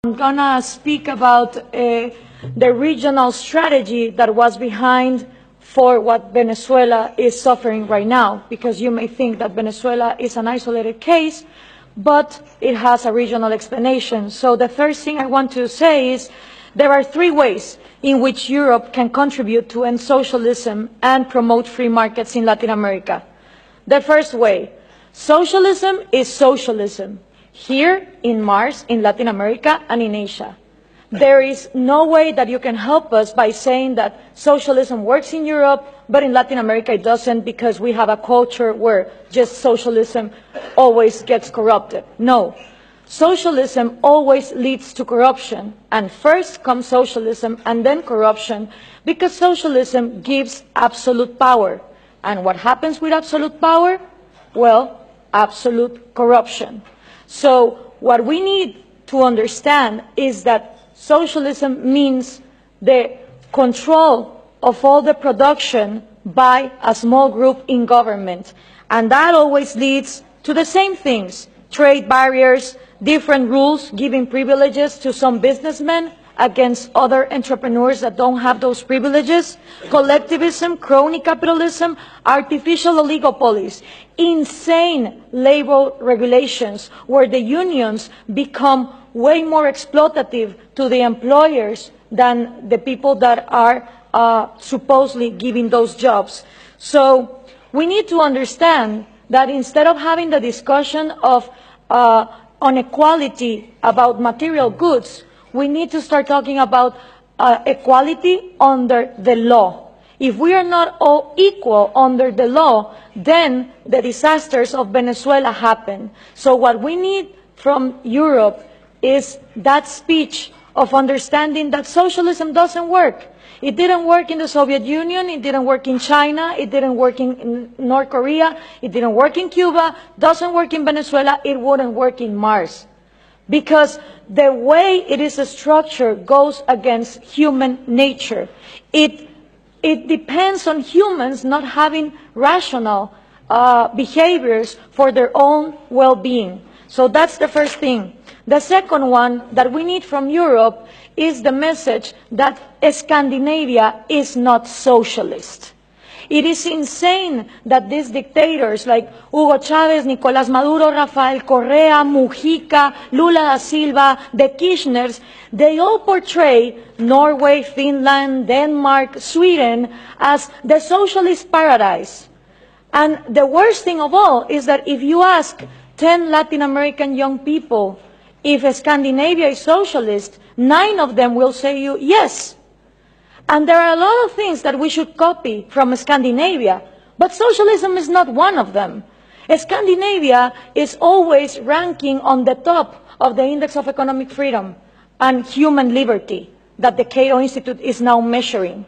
I'm gonna speak about the regional strategy that was behind for what Venezuela is suffering right now, because you may think that Venezuela is an isolated case, but it has a regional explanation. So the first thing I want to say is there are three ways in which Europe can contribute to end socialism and promote free markets in Latin America. The first way, socialism is socialism, here in Mars, in Latin America, and in Asia. There is no way that you can help us by saying that socialism works in Europe, but in Latin America it doesn't, because we have a culture where just socialism always gets corrupted. No. Socialism always leads to corruption, and first comes socialism and then corruption, because socialism gives absolute power. And what happens with absolute power? Well, absolute corruption. So what we need to understand is that socialism means the control of all the production by a small group in government. And that always leads to the same things: trade barriers, different rules giving privileges to some businessmen against other entrepreneurs that don't have those privileges, collectivism, crony capitalism, artificial oligopolies, insane labor regulations where the unions become way more exploitative to the employers than the people that are supposedly giving those jobs. So we need to understand that instead of having the discussion of inequality about material goods, we need to start talking about equality under the law. If we are not all equal under the law, then the disasters of Venezuela happen. So what we need from Europe is that speech of understanding that socialism doesn't work. It didn't work in the Soviet Union, it didn't work in China, it didn't work in North Korea, it didn't work in Cuba, doesn't work in Venezuela, it wouldn't work in Mars. Because the way it is structured goes against human nature. It depends on humans not having rational behaviors for their own well-being. So that's the first thing. The second one that we need from Europe is the message that Scandinavia is not socialist. It is insane that these dictators like Hugo Chavez, Nicolás Maduro, Rafael Correa, Mujica, Lula da Silva, the Kirchners, they all portray Norway, Finland, Denmark, Sweden as the socialist paradise. And the worst thing of all is that if you ask 10 Latin American young people if Scandinavia is socialist, 9 of them will say you yes. And there are a lot of things that we should copy from Scandinavia, but socialism is not one of them. Scandinavia is always ranking on the top of the Index of Economic Freedom and Human Liberty that the Cato Institute is now measuring.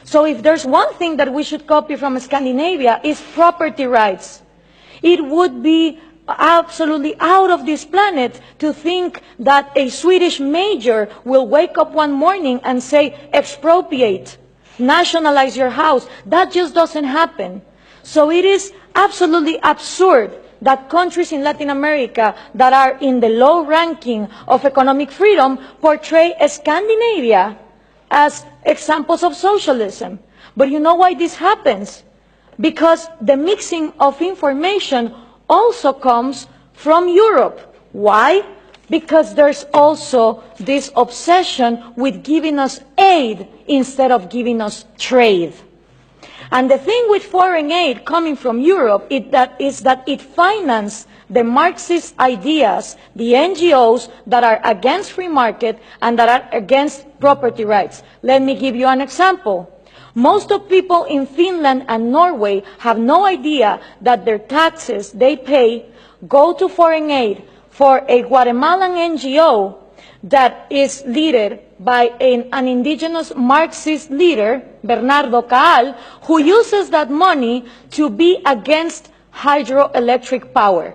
So if there's one thing that we should copy from Scandinavia, is property rights. It would be absolutely out of this planet to think that a Swedish major will wake up one morning and say, expropriate, nationalize your house. That just doesn't happen. So it is absolutely absurd that countries in Latin America that are in the low ranking of economic freedom portray Scandinavia as examples of socialism. But you know why this happens? Because the mixing of information also comes from Europe. Why? Because there's also this obsession with giving us aid instead of giving us trade. And the thing with foreign aid coming from Europe is that it finances the Marxist ideas, the NGOs that are against free market and that are against property rights. Let me give you an example. Most of people in Finland and Norway have no idea that their taxes they pay go to foreign aid for a Guatemalan NGO that is led by an indigenous Marxist leader, Bernardo Caal, who uses that money to be against hydroelectric power.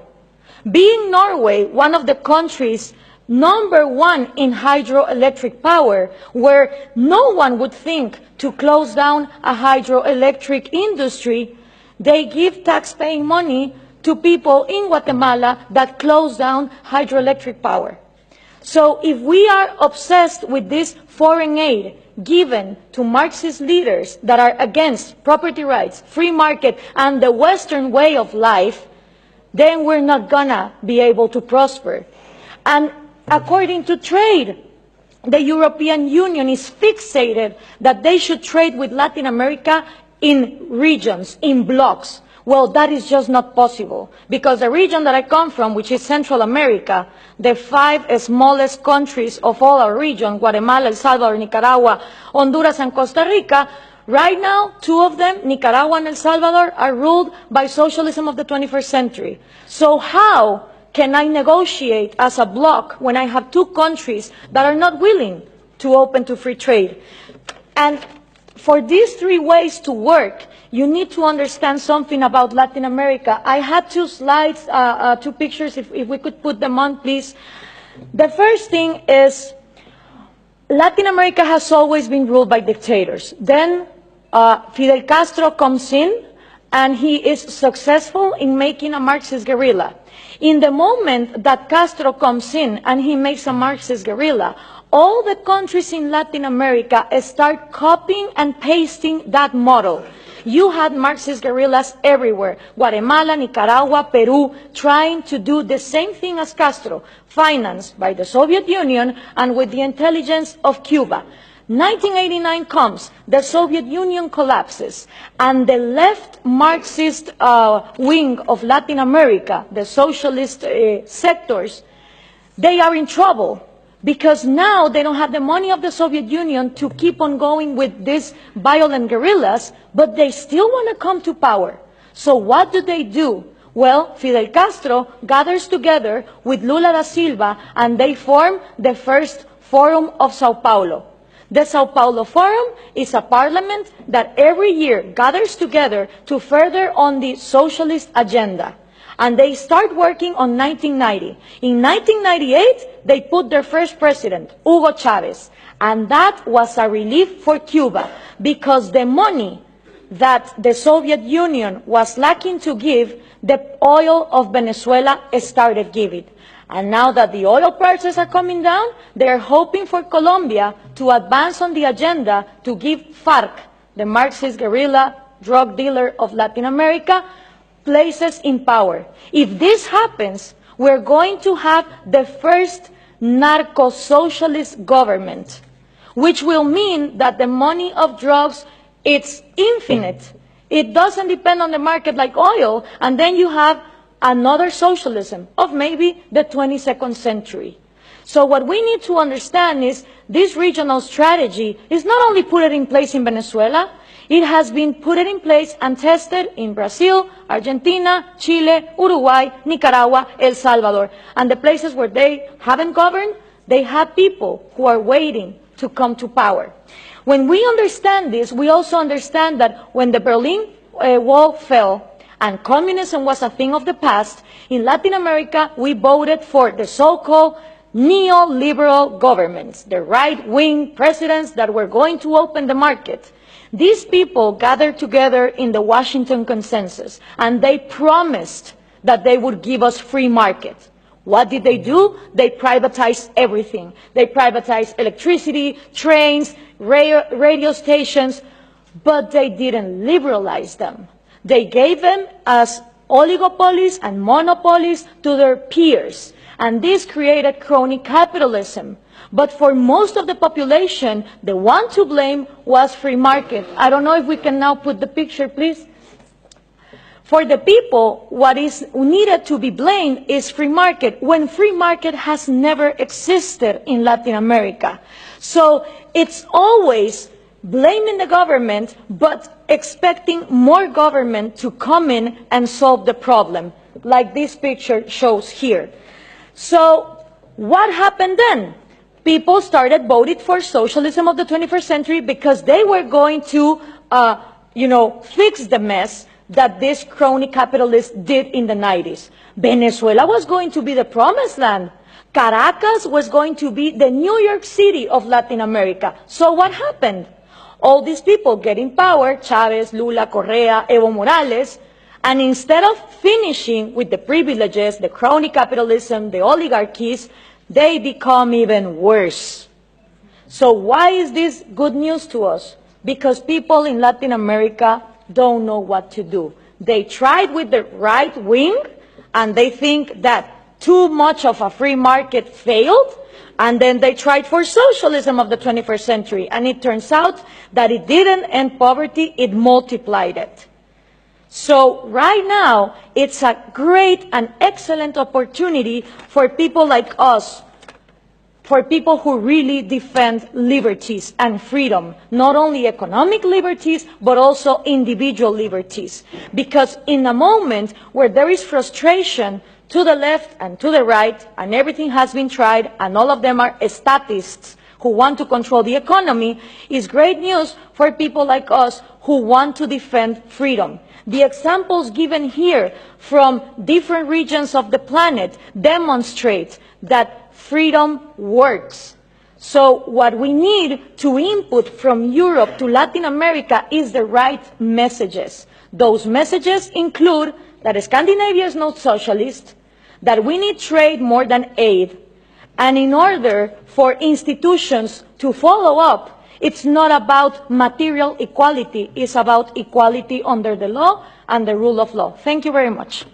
Being Norway one of the countries #1 in hydroelectric power, where no one would think to close down a hydroelectric industry, they give tax-paying money to people in Guatemala that close down hydroelectric power. So if we are obsessed with this foreign aid given to Marxist leaders that are against property rights, free market, and the Western way of life, then we're not gonna be able to prosper. And according to trade, the European Union is fixated that they should trade with Latin America in regions, in blocks. Well, that is just not possible, because the region that I come from, which is Central America, the 5 smallest countries of all our region, Guatemala, El Salvador, Nicaragua, Honduras, and Costa Rica, right now, 2 of them, Nicaragua and El Salvador, are ruled by socialism of the 21st century. So how can I negotiate as a bloc when I have 2 countries that are not willing to open to free trade? And for these 3 ways to work, you need to understand something about Latin America. I had 2 slides, 2 pictures, if we could put them on, please. The first thing is Latin America has always been ruled by dictators. Then Fidel Castro comes in, and he is successful in making a Marxist guerrilla. In the moment that Castro comes in and he makes a Marxist guerrilla, all the countries in Latin America start copying and pasting that model. You had Marxist guerrillas everywhere, Guatemala, Nicaragua, Peru, trying to do the same thing as Castro, financed by the Soviet Union and with the intelligence of Cuba. 1989 comes, the Soviet Union collapses, and the left Marxist wing of Latin America, the socialist sectors, they are in trouble, because now they don't have the money of the Soviet Union to keep on going with these violent guerrillas, but they still want to come to power. So what do? Well, Fidel Castro gathers together with Lula da Silva, and they form the first Forum of Sao Paulo. The Sao Paulo Forum is a parliament that every year gathers together to further on the socialist agenda. And they start working on 1990. In 1998, they put their first president, Hugo Chavez. And that was a relief for Cuba, because the money that the Soviet Union was lacking to give, the oil of Venezuela started giving. And now that the oil prices are coming down, they are hoping for Colombia to advance on the agenda to give FARC, the Marxist guerrilla drug dealer of Latin America, places in power. If this happens, we're going to have the first narco-socialist government, which will mean that the money of drugs, it's infinite. It doesn't depend on the market like oil, and then you have another socialism of maybe the 22nd century. So what we need to understand is this regional strategy is not only put in place in Venezuela, it has been put in place and tested in Brazil, Argentina, Chile, Uruguay, Nicaragua, El Salvador. And the places where they haven't governed, they have people who are waiting to come to power. When we understand this, we also understand that when the Berlin Wall fell, and communism was a thing of the past, in Latin America, we voted for the so-called neoliberal governments, the right-wing presidents that were going to open the market. These people gathered together in the Washington Consensus, and they promised that they would give us free market. What did they do? They privatized everything. They privatized electricity, trains, radio stations, but they didn't liberalize them. They gave them as oligopolies and monopolies to their peers, and this created crony capitalism. But for most of the population, the one to blame was free market. I don't know if we can now put the picture, please. For the people, what is needed to be blamed is free market, when free market has never existed in Latin America. So it's always blaming the government, but expecting more government to come in and solve the problem, like this picture shows here. So what happened then? People started voting for socialism of the 21st century because they were going to, fix the mess that this crony capitalists did in the 90s. Venezuela was going to be the promised land. Caracas was going to be the New York City of Latin America. So what happened? All these people get in power, Chavez, Lula, Correa, Evo Morales, and instead of finishing with the privileges, the crony capitalism, the oligarchies, they become even worse. So why is this good news to us? Because people in Latin America don't know what to do. They tried with the right wing, and they think that too much of a free market failed, and then they tried for socialism of the 21st century, and it turns out that it didn't end poverty, it multiplied it. So right now, it's a great and excellent opportunity for people like us, for people who really defend liberties and freedom, not only economic liberties, but also individual liberties. Because in a moment where there is frustration to the left and to the right, and everything has been tried, and all of them are statists who want to control the economy, is great news for people like us who want to defend freedom. The examples given here from different regions of the planet demonstrate that freedom works. So what we need to input from Europe to Latin America is the right messages. Those messages include that Scandinavia is not socialist, that we need trade more than aid, and in order for institutions to follow up, it's not about material equality, it's about equality under the law and the rule of law. Thank you very much.